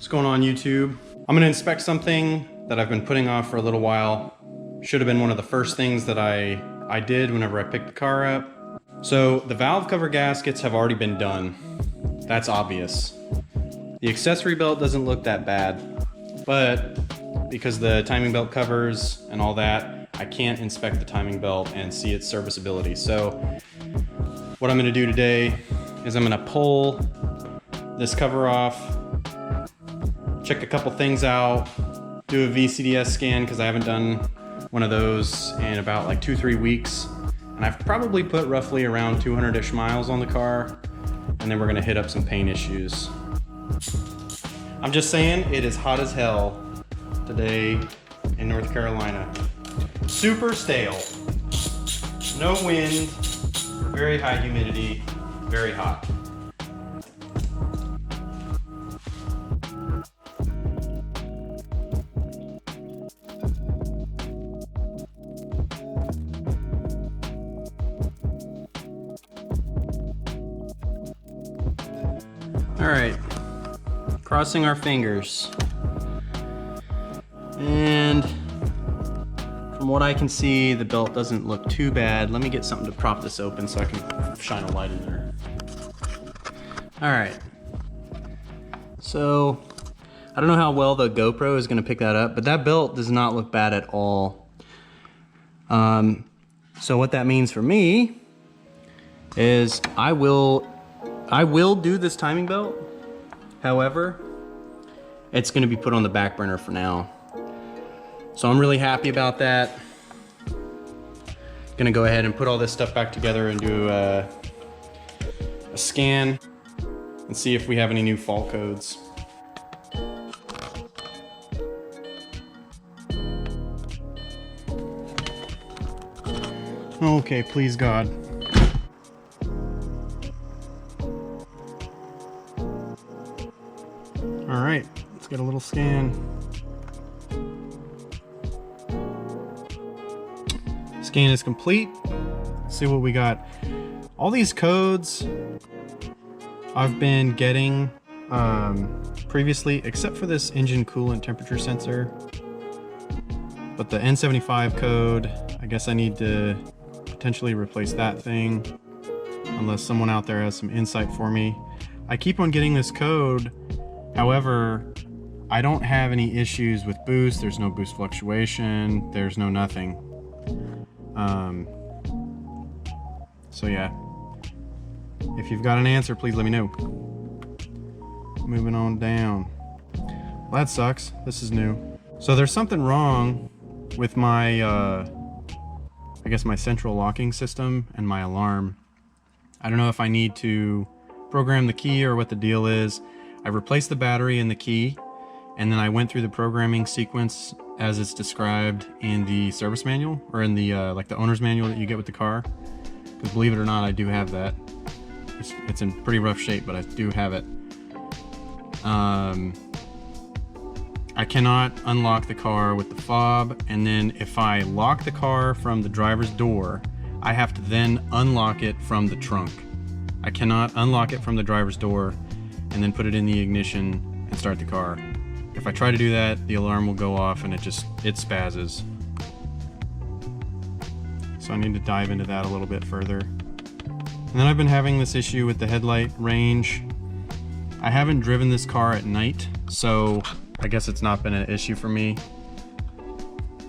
What's going on, YouTube? I'm gonna inspect something that I've been putting off for a little while. Should have been one of the first things that I did whenever I picked the car up. So the valve cover gaskets have already been done. That's obvious. The accessory belt doesn't look that bad, but because the timing belt covers and all that, I can't inspect the timing belt and see its serviceability. So what I'm gonna do today is I'm gonna pull this cover off, check a couple things out, do a VCDS scan because I haven't done one of those in about like 2-3 weeks. And I've probably put roughly around 200-ish miles on the car. And then we're gonna hit up some paint issues. I'm just saying, it is hot as hell today in North Carolina. Super stale. No wind, very high humidity, very hot. All right, crossing our fingers. And from what I can see, the belt doesn't look too bad. Let me get something to prop this open so I can shine a light in there. All right, so I don't know how well the GoPro is gonna pick that up, but that belt does not look bad at all. So what that means for me is I will do this timing belt. However, it's gonna be put on the back burner for now. So I'm really happy about that. Gonna go ahead and put all this stuff back together and do a scan and see if we have any new fault codes. Okay, please God. All right, let's get a little scan. Scan is complete. Let's see what we got. All these codes I've been getting previously, except for this engine coolant temperature sensor. But the N75 code, I guess I need to potentially replace that thing, unless someone out there has some insight for me. I keep on getting this code. However, I don't have any issues with boost. There's no boost fluctuation. There's no nothing. So yeah, if you've got an answer, please let me know. Moving on down. Well, that sucks. This is new. So there's something wrong with my, I guess my central locking system and my alarm. I don't know if I need to program the key or what the deal is. I replaced the battery and the key, and then I went through the programming sequence as it's described in the service manual, or in the like the owner's manual that you get with the car. Because believe it or not, I do have that. It's in pretty rough shape, but I do have it. I cannot unlock the car with the fob, and then if I lock the car from the driver's door, I have to then unlock it from the trunk. I cannot unlock it from the driver's door and then put it in the ignition and start the car. If I try to do that, the alarm will go off and it spazzes. So I need to dive into that a little bit further. And then I've been having this issue with the headlight range. I haven't driven this car at night, so I guess it's not been an issue for me.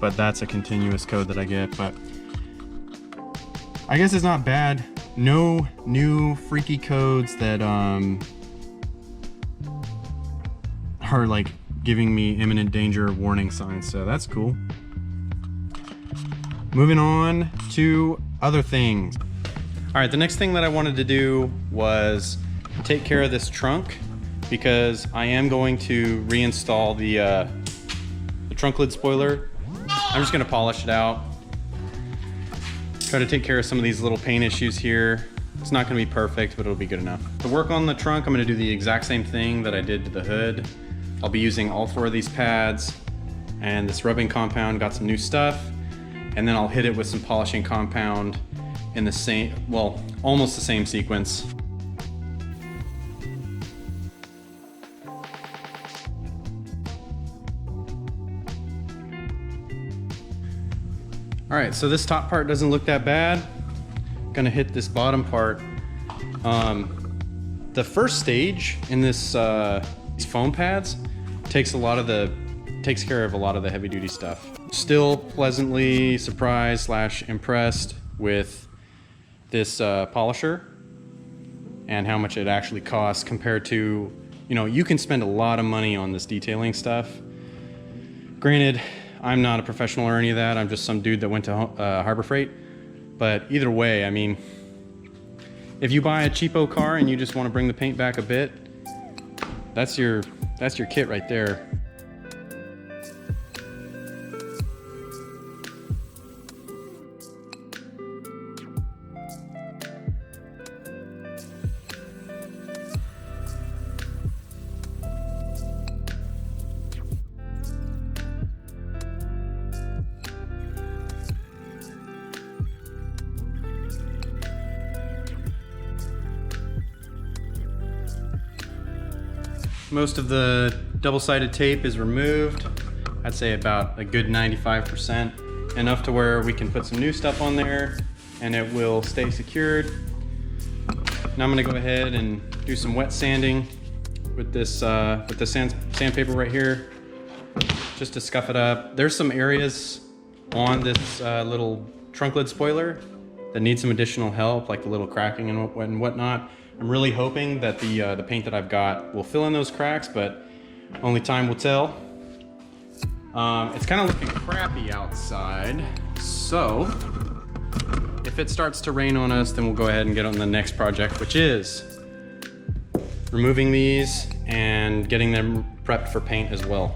But that's a continuous code that I get, but I guess it's not bad. No new freaky codes that are like giving me imminent danger warning signs, so that's cool. Moving on to other things. All right, the next thing that I wanted to do was take care of this trunk, because I am going to reinstall the trunk lid spoiler. I'm just gonna polish it out. Try to take care of some of these little paint issues here. It's not gonna be perfect, but it'll be good enough. To work on the trunk, I'm gonna do the exact same thing that I did to the hood. I'll be using all 4 of these pads and this rubbing compound, got some new stuff, and then I'll hit it with some polishing compound in the same, well, almost the same sequence. All right, so this top part doesn't look that bad. Gonna hit this bottom part. The first stage in this these foam pads takes care of a lot of the heavy duty stuff. Still pleasantly surprised / impressed with this polisher and how much it actually costs compared to, you know, you can spend a lot of money on this detailing stuff. Granted, I'm not a professional or any of that. I'm just some dude that went to Harbor Freight. But either way, I mean, if you buy a cheapo car and you just want to bring the paint back a bit, that's your kit right there. Most of the double-sided tape is removed. I'd say about a good 95%, enough to where we can put some new stuff on there and it will stay secured. Now I'm gonna go ahead and do some wet sanding with this with the sandpaper right here, just to scuff it up. There's some areas on this little trunk lid spoiler that need some additional help, like the little cracking and whatnot. I'm really hoping that the paint that I've got will fill in those cracks, but only time will tell. It's kind of looking crappy outside, so if it starts to rain on us, then we'll go ahead and get on the next project, which is removing these and getting them prepped for paint as well.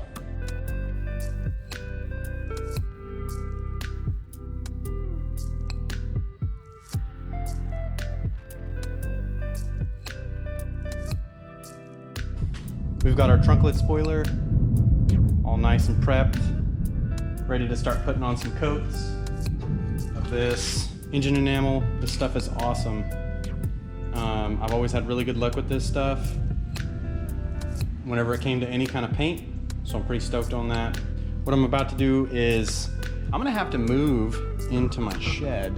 We've got our trunk lid spoiler all nice and prepped, ready to start putting on some coats of this engine enamel. This stuff is awesome. I've always had really good luck with this stuff whenever it came to any kind of paint, so I'm pretty stoked on that. What I'm about to do is I'm gonna have to move into my shed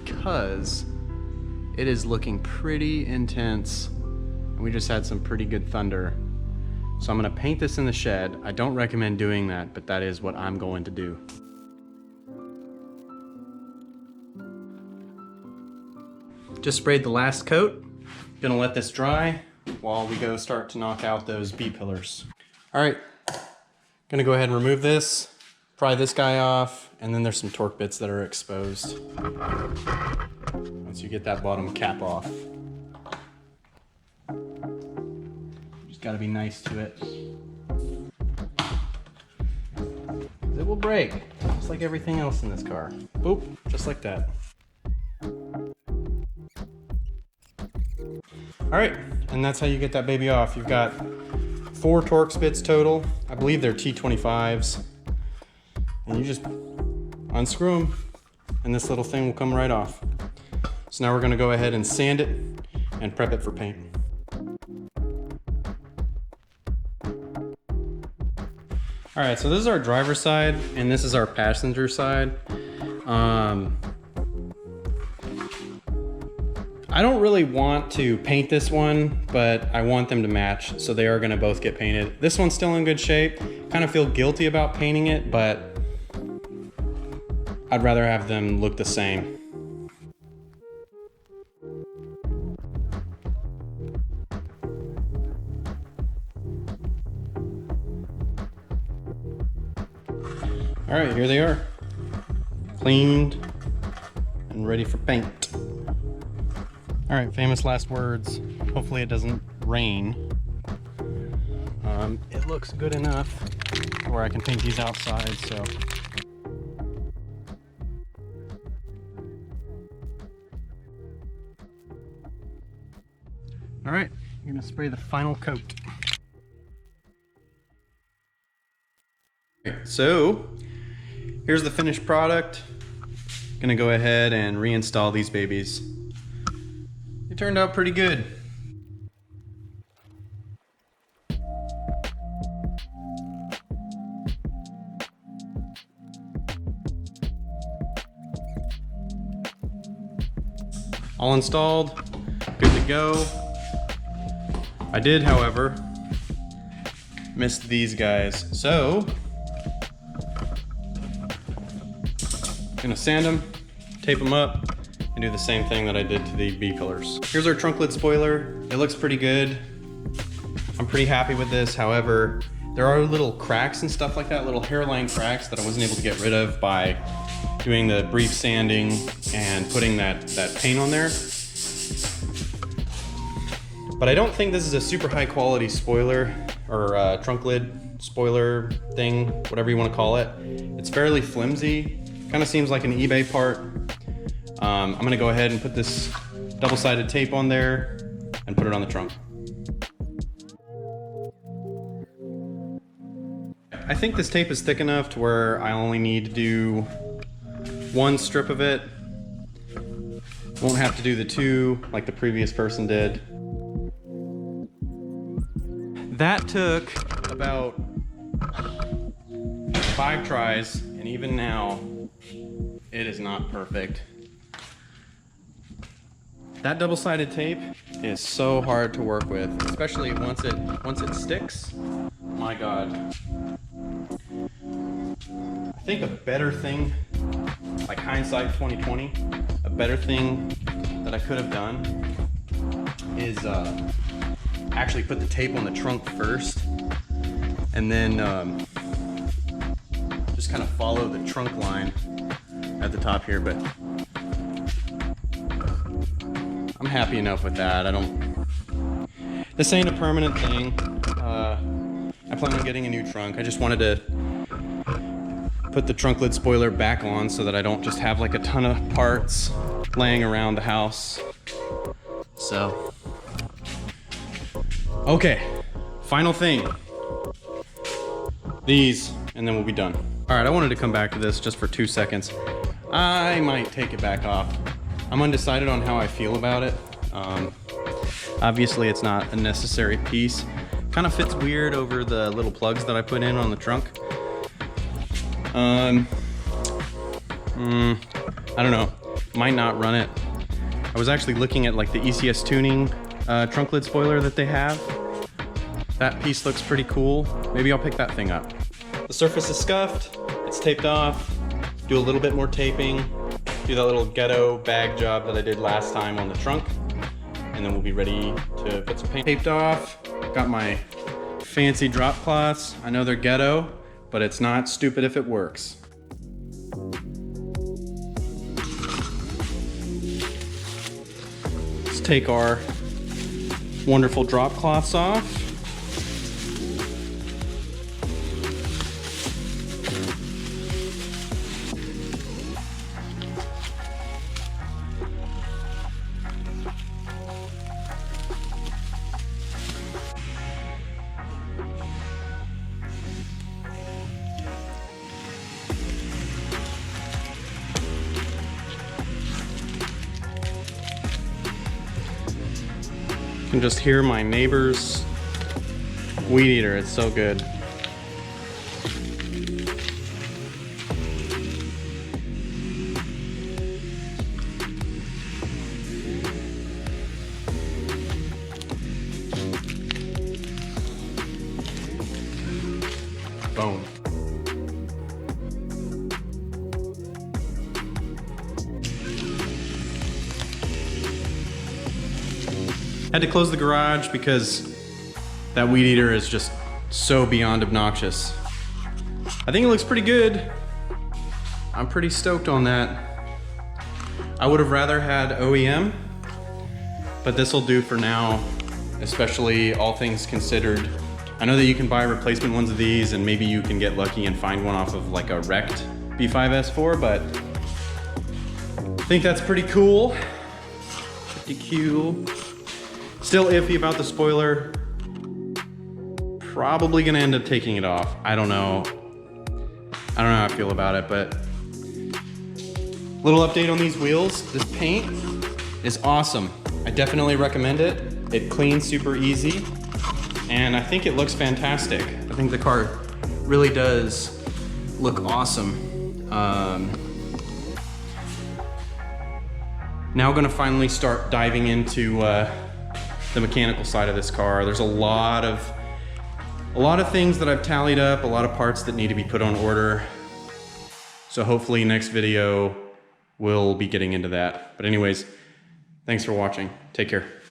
because it is looking pretty intense and we just had some pretty good thunder. So I'm gonna paint this in the shed. I don't recommend doing that, but that is what I'm going to do. Just sprayed the last coat. Gonna let this dry while we go start to knock out those B-pillars. All right, gonna go ahead and remove this, pry this guy off, and then there's some torque bits that are exposed. Once you get that bottom cap off. Gotta be nice to it. It will break, just like everything else in this car. Boop, just like that. All right, and that's how you get that baby off. You've got 4 Torx bits total. I believe they're T25s. And you just unscrew them, and this little thing will come right off. So now we're gonna go ahead and sand it and prep it for paint. All right, so this is our driver's side and this is our passenger side. I don't really want to paint this one, but I want them to match, so they are gonna both get painted. This one's still in good shape. Kind of feel guilty about painting it, but I'd rather have them look the same. All right, here they are, cleaned and ready for paint. All right, famous last words. Hopefully it doesn't rain. It looks good enough where I can paint these outside, so. All right, I'm gonna spray the final coat. So, here's the finished product. Gonna go ahead and reinstall these babies. It turned out pretty good. All installed, good to go. I did, however, miss these guys. So, gonna sand them, tape them up, and do the same thing that I did to the B pillars. Here's our trunk lid spoiler. It looks pretty good. I'm pretty happy with this. However, there are little cracks and stuff like that, little hairline cracks that I wasn't able to get rid of by doing the brief sanding and putting that paint on there. But I don't think this is a super high quality spoiler or trunk lid spoiler thing, whatever you want to call it. It's fairly flimsy, kind of seems like an eBay part. I'm gonna go ahead and put this double-sided tape on there and put it on the trunk. I think this tape is thick enough to where I only need to do one strip of it. Won't have to do the two like the previous person did. That took about 5 tries, and even now, it is not perfect. That double-sided tape is so hard to work with, especially once it sticks. My God. I think a better thing, like hindsight 2020, a better thing that I could have done is actually put the tape on the trunk first, and then just kind of follow the trunk line at the top here, but I'm happy enough with that. This ain't a permanent thing. I plan on getting a new trunk. I just wanted to put the trunk lid spoiler back on so that I don't just have like a ton of parts laying around the house. So, okay, final thing. These, and then we'll be done. All right, I wanted to come back to this just for 2 seconds. I might take it back off. I'm undecided on how I feel about it. Obviously, it's not a necessary piece. Kind of fits weird over the little plugs that I put in on the trunk. I don't know. Might not run it. I was actually looking at like the ECS Tuning trunk lid spoiler that they have. That piece looks pretty cool. Maybe I'll pick that thing up. The surface is scuffed. It's taped off. Do a little bit more taping. Do that little ghetto bag job that I did last time on the trunk. And then we'll be ready to put some paint. Taped off. Got my fancy drop cloths. I know they're ghetto, but it's not stupid if it works. Let's take our wonderful drop cloths off. You can just hear my neighbor's weed eater. It's so good. Boom. Had to close the garage because that weed eater is just so beyond obnoxious. I think it looks pretty good. I'm pretty stoked on that. I would have rather had OEM, but this will do for now, especially all things considered. I know that you can buy replacement ones of these and maybe you can get lucky and find one off of like a wrecked B5S4, but I think that's pretty cool. Pretty cool. Still iffy about the spoiler. Probably gonna end up taking it off. I don't know how I feel about it, but little update on these wheels. This paint is awesome. I definitely recommend it. It cleans super easy, and I think it looks fantastic. I think the car really does look awesome. Now gonna finally start diving into the mechanical side of this car. There's a lot of things that I've tallied up, a lot of parts that need to be put on order. So hopefully next video we'll be getting into that. But anyways, thanks for watching. Take care.